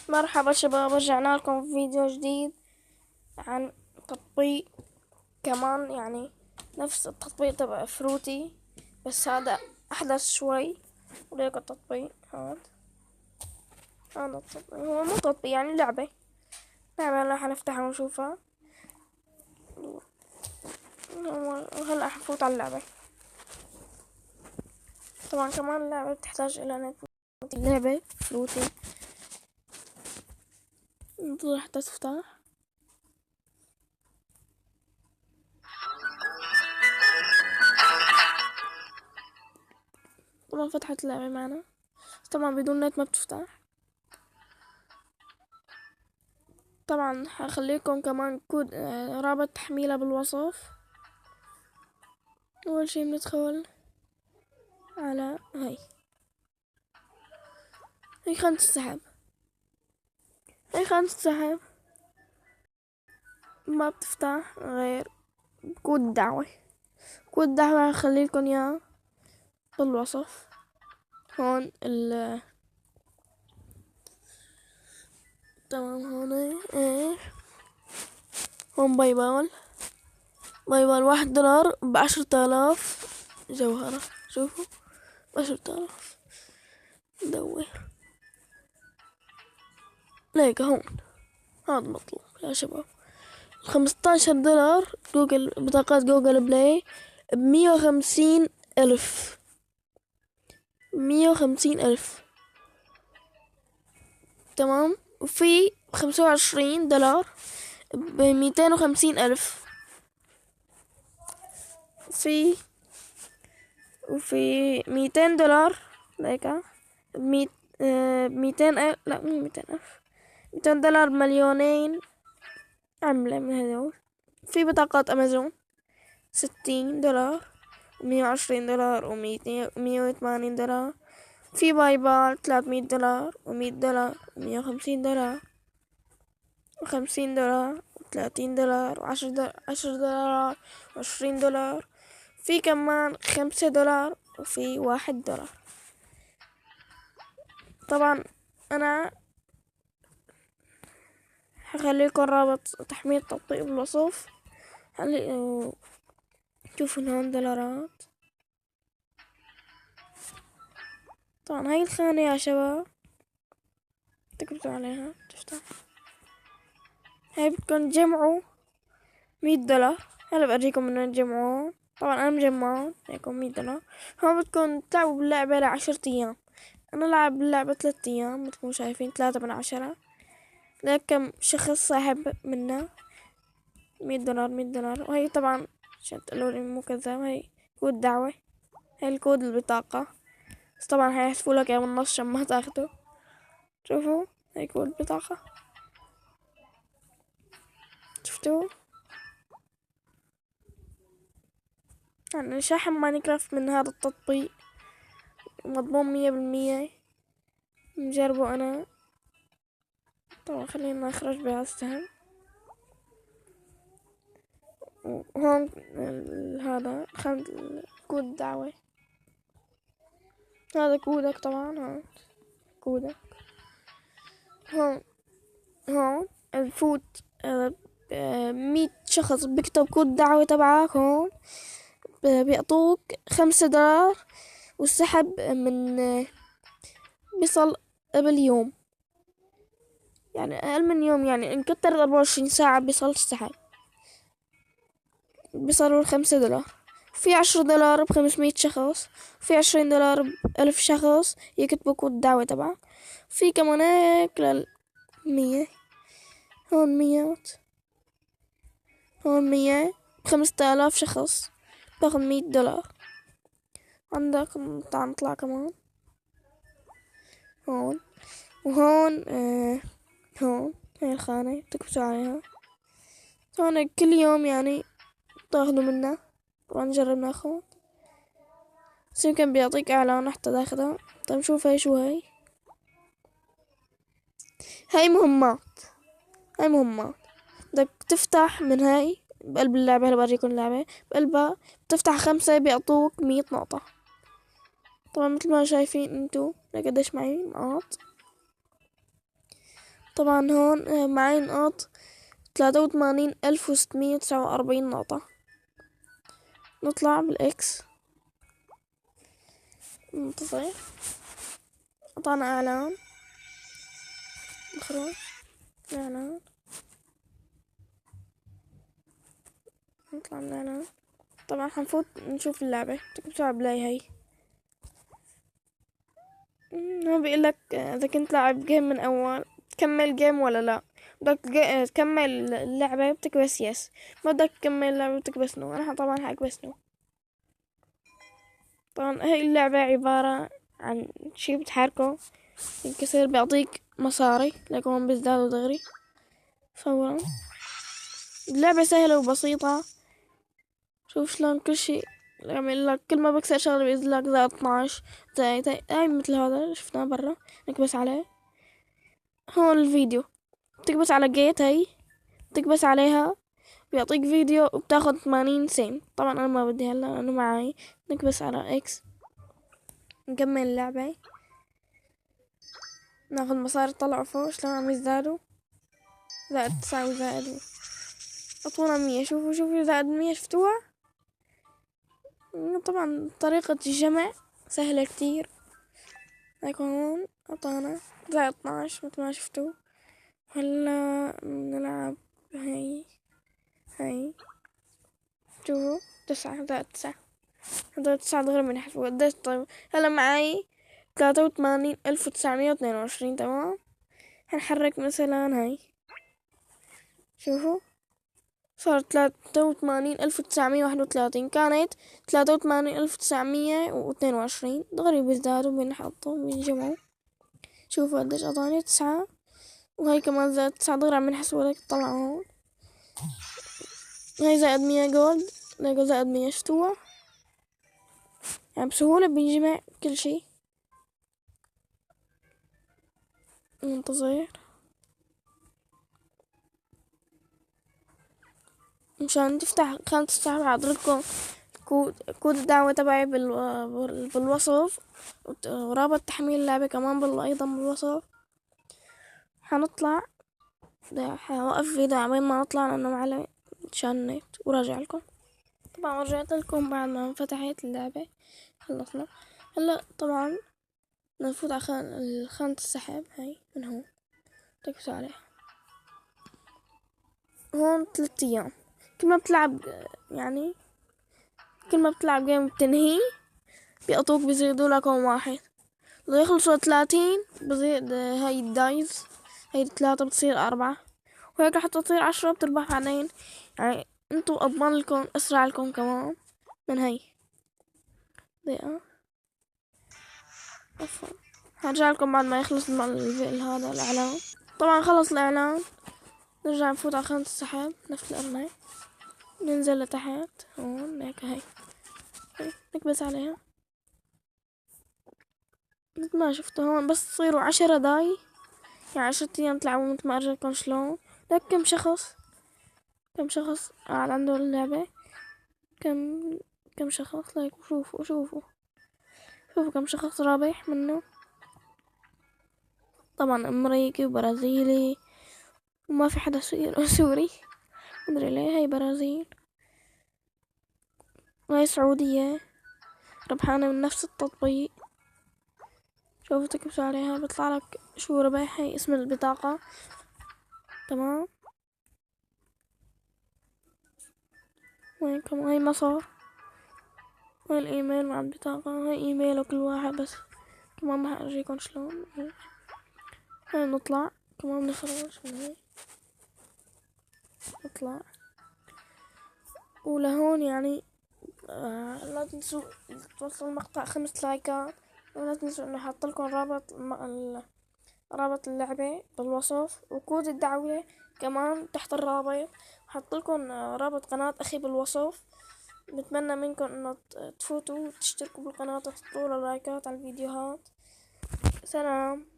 مرحبا شباب، رجعنا لكم في فيديو جديد عن تطبيق كمان، يعني نفس التطبيق تبع فروتي بس هذا أحدث شوي. وليك التطبيق هذا التطبيق هو مو تطبيق، يعني لعبة راح نفتحها ونشوفها. وهلا حنفوت على اللعبة. طبعا كمان اللعبة بتحتاج إلى نت. اللعبة فروتي انتظر حتى تفتح. طبعا فتحت اللعبة معنا، طبعا بدون نت ما بتفتح. طبعا هخليكم كمان كود رابط تحميلها بالوصف. اول شي بندخل على هي خانة السحب. ما بتفتح غير كود دعوة. هخليلكم اياه بالوصف. هون تمام. هون هون باي بال $1 ب10,000 جوهرة. شوفوا 10,000 دور ليك هون. هذا مطلوب يا شباب. $15 بطاقات جوجل بلاي ب150,000. 150,000 تمام. وفي $25 ب250,000. وفي $200 ليك ب200,000. لا مو 200,000، $200 بمليونين عملة من هذول. في بطاقات أمازون $60 $120 $180. في باي بال $300 $100 $150 $50 $30 $10 $20. في كمان $5 وفي $1. طبعا أنا هخليكم رابط تحميل التطبيق بالوصف. شوفوا هون دولارات. طبعا هاي الخانة يا شباب تكبسوا عليها تفتح. هاي بدكم تجمعوا $100. هلا بأريكم انه تجمعون. طبعا انا مجمعون هيكم $100. هون بدكم تلعبوا باللعبة ل10 ايام. انا لعب باللعبة 3 ايام مثل ما شايفين 3 من 10. لك كم شخص ساحب منا $100 $100. وهي طبعا عشان تقولولي مو كذاب، هاي كود دعوة. هاي الكود البطاقة، بس طبعا هيحذفولك يا من النص عشان ما تاخده. شوفوا هاي كود البطاقة، شفتوا؟ يعني شاحن ماينكرافت من هذا التطبيق مضمون 100%. مجربه انا. طبعا خلينا نخرج بهذا السهم. وهون هذا كود دعوة. هذا كودك طبعا. هون كودك. هون الفوت 100 شخص بيكتب كود دعوة تبعك. هون بيعطوك $5. والسحب من بيصل قبل يوم، يعني أقل من يوم، يعني إن كتر 24 ساعة بيصل السحب. بيصلوا $5. في $10 ب500 شخص. في $20 ب1000 شخص يكتبوا كود الدعوة تبعك. في كمان هيك 100. هون 100. هون 100 ب5000 شخص باخد $100. عندك تعال نطلع كمان. هون وهون هون هاي الخانة تكبسوا عليها. هون كل يوم يعني تاخدوا منه. طبعا نجرب ناخد، بس يمكن بيعطيك اعلان حتى تاخدها. طيب نشوف هاي شو هاي مهمات. بدك تفتح من هاي بقلب اللعبة. هلا بوريكم اللعبة بقلبها. بتفتح 5 بيعطوك 100 نقطة. طبعا مثل ما شايفين انتو قديش معي نقاط. طبعا هون معي نقاط 83,649 نقطة. نطلع بالإكس، ننتظر، قطعنا إعلان، نخرج إعلان، نطلع من الإعلان. طبعا حنفوت نشوف اللعبة، تكتبوا على بلاي هي. هون بيقولك إذا كنت لاعب جيم من أول تكمل جيم ولا لا. بدك تكمل اللعبة بتكبس يس، ما بدك تكمل اللعبة بتكبس نو. أنا طبعا حكبس نو. طبعا هاي اللعبة عبارة عن شي بتحركه ينكسر، بيعطيك مصاري لكن بيزدادوا دغري فورا. اللعبة سهلة وبسيطة. شوف شلون كل شي يعمل لك، كل ما بكسر شغلة بينزل لك زائد 12 زائد هاي مثل هذا شفناه برا. نكبس عليه هون الفيديو، تكبس على جيت هاي، تكبس عليها بيعطيك فيديو وبتاخد 80 سنت. طبعا انا ما بدي هلا لانه معي. نكبس على اكس، نكمل اللعبة، ناخد مصاري طلعوا فوق شلون عم يزدادوا. زائد 9 وزائد اعطونا 100. شوفوا زائد 100 شفتوها. طبعا طريقة الجمع سهلة كتير. هيكون هون اعطانا زائد 12 مثل ما شفتوا. هلا نلعب هاي شوفوا 9 زائد 9. هذول 9 دغري بنحسبوا قديش. طيب هلا معي 83,922. تمام. هنحرك مثلا هاي، شوفوا صارت 83,931. كانت 83,922. دغري بيزدادوا بينحطوا بينجمعوا. شوفوا قديش اعطاني 9. وهي كمان زائد 9 دغري عم بنحسبوا لك طلعوا هون. هاي زائد 100 جولد، لقوا زائد 100 شفتوها. يعني بسهولة بينجمع كل شي. ننتظر مشان تفتح خانة السحب. حاضرلكم كود الدعوة تبعي بالوصف، ورابط تحميل اللعبة كمان أيضا بالوصف. حنطلع، حوقف فيديو عبين ما نطلع لأنه معلق مشان النت وراجع لكم. طبعا رجعت لكم بعد ما فتحت اللعبة، خلصنا. هلا طبعا نفوت على خانة السحب هاي من هون، تكبسوا عليها. هون 3 أيام. كل ما بتلعب يعني كل ما بتلعب جيم بتنهي بيقطوك بيزيدوا لكم 1. لو يخلصوا 30 بزيد هاي الدايز. هاي 3 بتصير 4، وهيك حتى تصير 10 بتربح بعدين. يعني انتو اضمن لكم اسرع لكم كمان من هاي. دقيقة عفوا، هرجع لكم بعد ما يخلص هذا الاعلان. طبعا خلص الاعلان، نرجع نفوت على خانة السحب نفس الارنب، ننزل لتحت هون هيك. هاي نكبس عليها مثل ما شفتوا هون. بس تصيروا 10 داي، يعني 10 ايام تلعبوا مثل ما ارجلكم شلون. لك كم شخص قاعد عنده اللعبة. كم شخص لايك. شوفوا كم شخص رابح منه. طبعا امريكي وبرازيلي، وما في حدا سوري. مدري ليه. هاي برازيل وهاي سعودية ربحانة من نفس التطبيق. شوفوا تكبسوا عليها بيطلع لك شو ربح. هاي اسم البطاقة. تمام. وينكم هاي مصر، هاي الايميل مع البطاقة. هاي ايميله كل واحد. بس كمان ما حأرجيكم شلون. هاي نطلع كمان نخرج من هاي، نطلع ولهون يعني. لا تنسوا توصلوا المقطع 5 لايكات. ولا تنسوا انه حاطلكم رابط اللعبة بالوصف، وكود الدعوة كمان تحت الرابط. حاطلكم رابط قناة اخي بالوصف. بتمنى منكم انه تفوتوا وتشتركوا بالقناة وتحطوا لايكات على الفيديوهات. سلام.